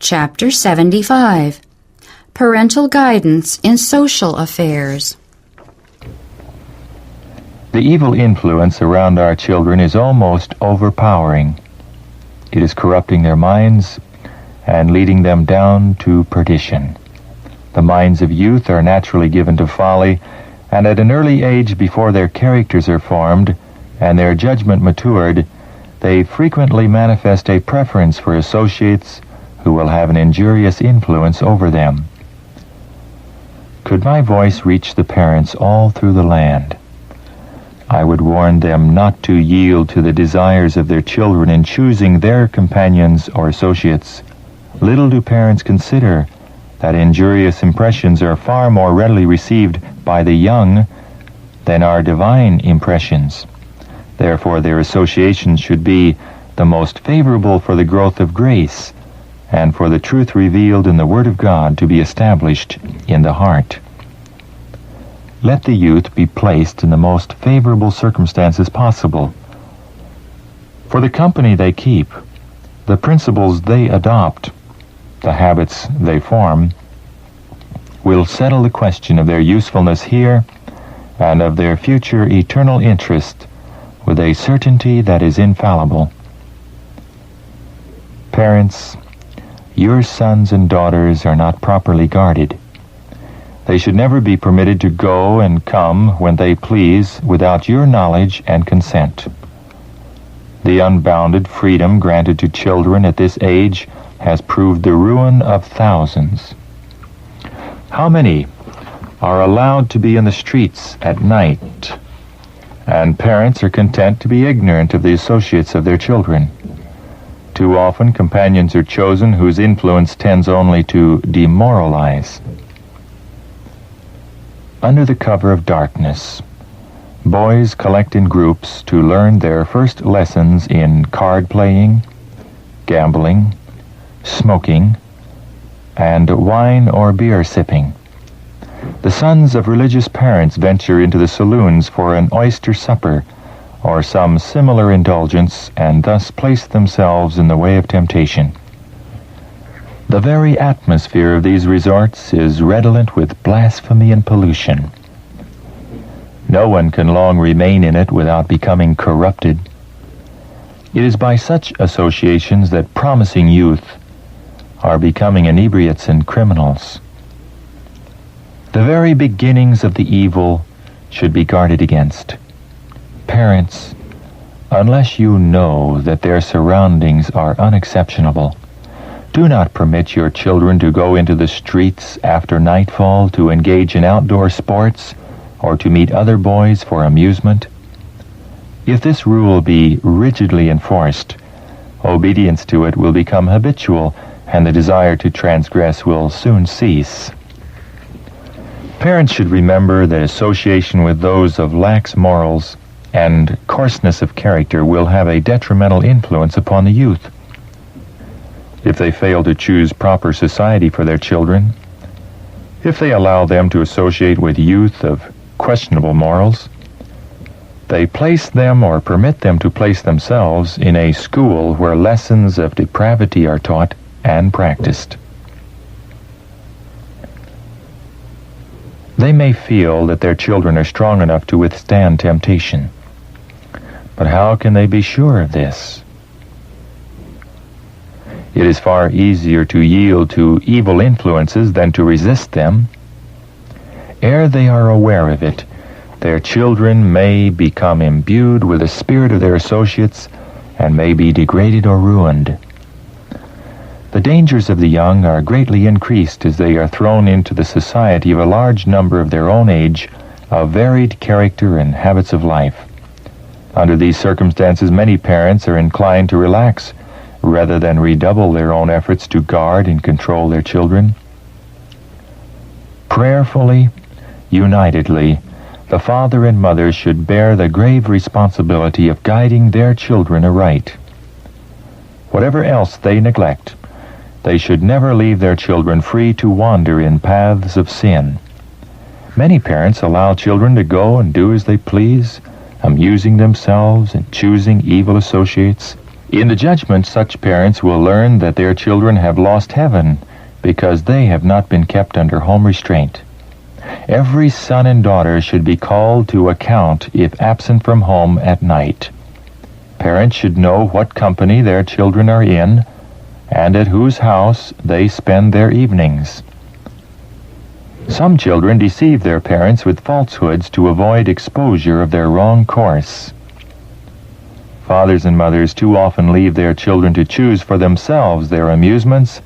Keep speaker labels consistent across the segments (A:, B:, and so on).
A: Chapter 75. Parental Guidance in Social Affairs.
B: The evil influence around our children is almost overpowering. It is corrupting their minds and leading them down to perdition. The minds of youth are naturally given to folly, and at an early age, before their characters are formed and their judgment matured, they frequently manifest a preference for associates who will have an injurious influence over them. Could my voice reach the parents all through the land, I would warn them not to yield to the desires of their children in choosing their companions or associates. Little do parents consider that injurious impressions are far more readily received by the young than are divine impressions. Therefore, their associations should be the most favorable for the growth of grace and for the truth revealed in the Word of God to be established in the heart. Let the youth be placed in the most favorable circumstances possible. For the company they keep, the principles they adopt, the habits they form, will settle the question of their usefulness here and of their future eternal interest with a certainty that is infallible. Parents, your sons and daughters are not properly guarded. They should never be permitted to go and come when they please without your knowledge and consent. The unbounded freedom granted to children at this age has proved the ruin of thousands. How many are allowed to be in the streets at night, and parents are content to be ignorant of the associates of their children? Too often, companions are chosen whose influence tends only to demoralize. Under the cover of darkness, boys collect in groups to learn their first lessons in card playing, gambling, smoking, and wine or beer sipping. The sons of religious parents venture into the saloons for an oyster supper or some similar indulgence, and thus place themselves in the way of temptation. The very atmosphere of these resorts is redolent with blasphemy and pollution. No one can long remain in it without becoming corrupted. It is by such associations that promising youth are becoming inebriates and criminals. The very beginnings of the evil should be guarded against. Parents, unless you know that their surroundings are unexceptionable, do not permit your children to go into the streets after nightfall to engage in outdoor sports or to meet other boys for amusement. If this rule be rigidly enforced, obedience to it will become habitual, and the desire to transgress will soon cease. Parents should remember that association with those of lax morals and coarseness of character will have a detrimental influence upon the youth. If they fail to choose proper society for their children, if they allow them to associate with youth of questionable morals, they place them or permit them to place themselves in a school where lessons of depravity are taught and practiced. They may feel that their children are strong enough to withstand temptation. But how can they be sure of this? It is far easier to yield to evil influences than to resist them. Ere they are aware of it, their children may become imbued with the spirit of their associates and may be degraded or ruined. The dangers of the young are greatly increased as they are thrown into the society of a large number of their own age, of varied character and habits of life. Under these circumstances, many parents are inclined to relax rather than redouble their own efforts to guard and control their children. Prayerfully, unitedly, the father and mother should bear the grave responsibility of guiding their children aright. Whatever else they neglect, they should never leave their children free to wander in paths of sin. Many parents allow children to go and do as they please, amusing themselves and choosing evil associates, In the judgment, such parents will learn that their children have lost heaven because they have not been kept under home restraint. Every son and daughter should be called to account if absent from home at night. Parents should know what company their children are in and at whose house they spend their evenings. Some children deceive their parents with falsehoods to avoid exposure of their wrong course. Fathers and mothers too often leave their children to choose for themselves their amusements,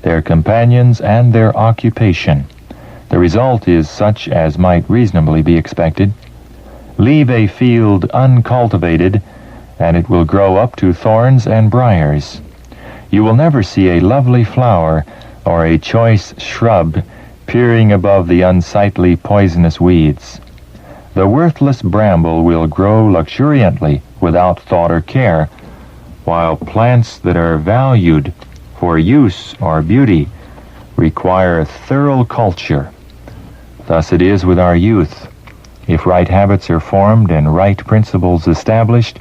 B: their companions, and their occupation. The result is such as might reasonably be expected. Leave a field uncultivated, and it will grow up to thorns and briars. You will never see a lovely flower or a choice shrub peering above the unsightly poisonous weeds. The worthless bramble will grow luxuriantly without thought or care, while plants that are valued for use or beauty require thorough culture. Thus it is with our youth. If right habits are formed and right principles established,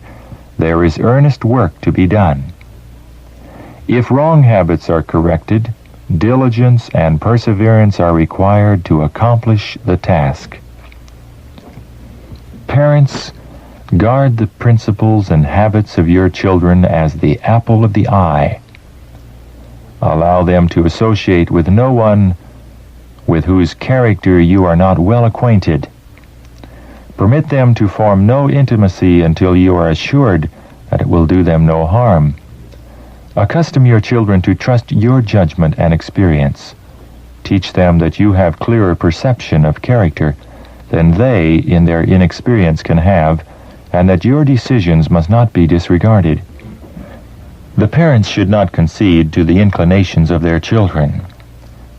B: there is earnest work to be done. If wrong habits are corrected, diligence and perseverance are required to accomplish the task. Parents, guard the principles and habits of your children as the apple of the eye. Allow them to associate with no one with whose character you are not well acquainted. Permit them to form no intimacy until you are assured that it will do them no harm. Accustom your children to trust your judgment and experience. Teach them that you have clearer perception of character than they, in their inexperience, can have, and that your decisions must not be disregarded. The parents should not concede to the inclinations of their children,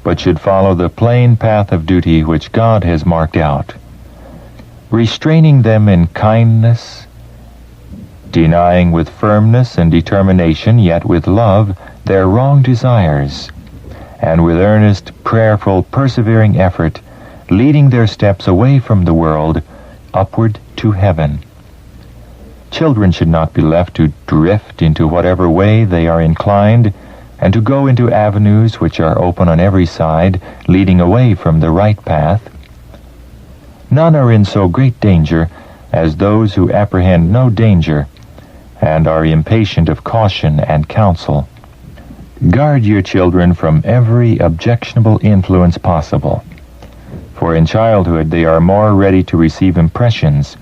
B: but should follow the plain path of duty which God has marked out, restraining them in kindness, denying with firmness and determination, yet with love, their wrong desires, and with earnest, prayerful, persevering effort, leading their steps away from the world, upward to heaven. Children should not be left to drift into whatever way they are inclined, and to go into avenues which are open on every side, leading away from the right path. None are in so great danger as those who apprehend no danger, and are impatient of caution and counsel. Guard your children from every objectionable influence possible, for in childhood they are more ready to receive impressions,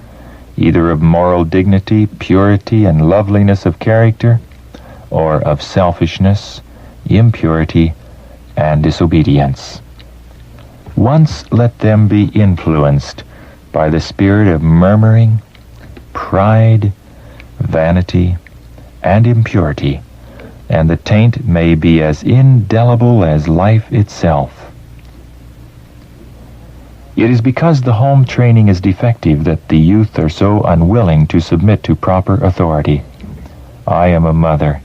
B: either of moral dignity, purity, and loveliness of character, or of selfishness, impurity, and disobedience. Once let them be influenced by the spirit of murmuring, pride, vanity, and impurity, and the taint may be as indelible as life itself. It is because the home training is defective that the youth are so unwilling to submit to proper authority. I am a mother.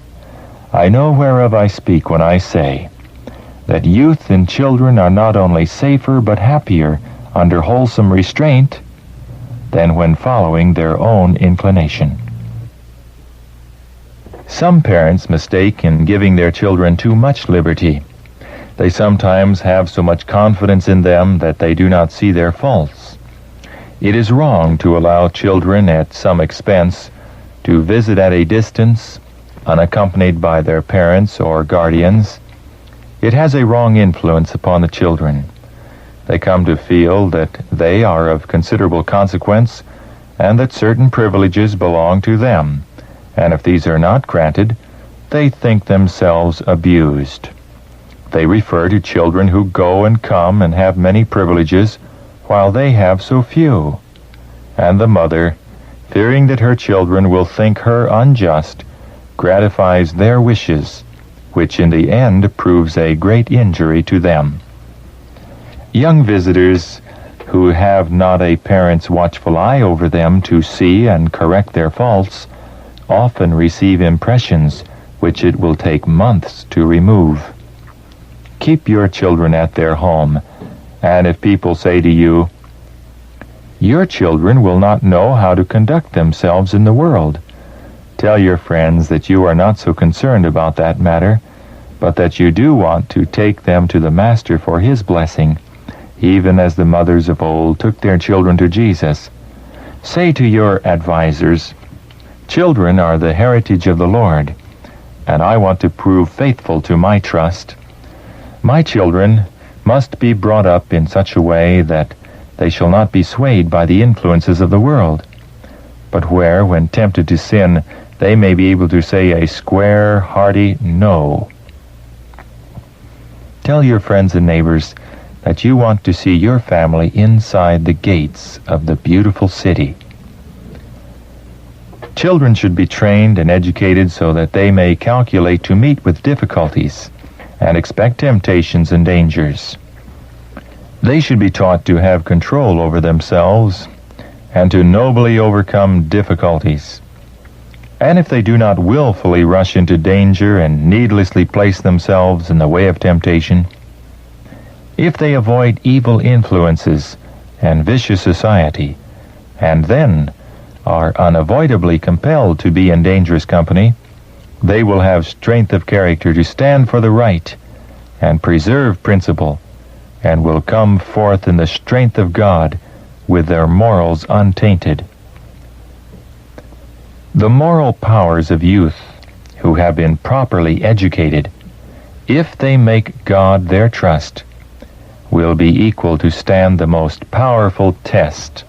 B: I know whereof I speak when I say that youth and children are not only safer but happier under wholesome restraint than when following their own inclination. Some parents mistake in giving their children too much liberty. They sometimes have so much confidence in them that they do not see their faults. It is wrong to allow children at some expense to visit at a distance, unaccompanied by their parents or guardians. It has a wrong influence upon the children. They come to feel that they are of considerable consequence and that certain privileges belong to them, and if these are not granted, they think themselves abused. They refer to children who go and come and have many privileges while they have so few, and the mother, fearing that her children will think her unjust, gratifies their wishes, which in the end proves a great injury to them. Young visitors who have not a parent's watchful eye over them to see and correct their faults often receive impressions which it will take months to remove. Keep your children at their home, and if people say to you, "Your children will not know how to conduct themselves in the world," Tell your friends that you are not so concerned about that matter, but that you do want to take them to the Master for his blessing, even as the mothers of old took their children to Jesus. Say to your advisers, "Children are the heritage of the Lord, and I want to prove faithful to my trust. My children must be brought up in such a way that they shall not be swayed by the influences of the world, but where, when tempted to sin, they may be able to say a square, hearty no." Tell your friends and neighbors that you want to see your family inside the gates of the beautiful city. Children should be trained and educated so that they may calculate to meet with difficulties and expect temptations and dangers. They should be taught to have control over themselves and to nobly overcome difficulties. And if they do not willfully rush into danger and needlessly place themselves in the way of temptation, if they avoid evil influences and vicious society, and then are unavoidably compelled to be in dangerous company, they will have strength of character to stand for the right and preserve principle, and will come forth in the strength of God with their morals untainted. The moral powers of youth who have been properly educated, if they make God their trust, will be equal to stand the most powerful test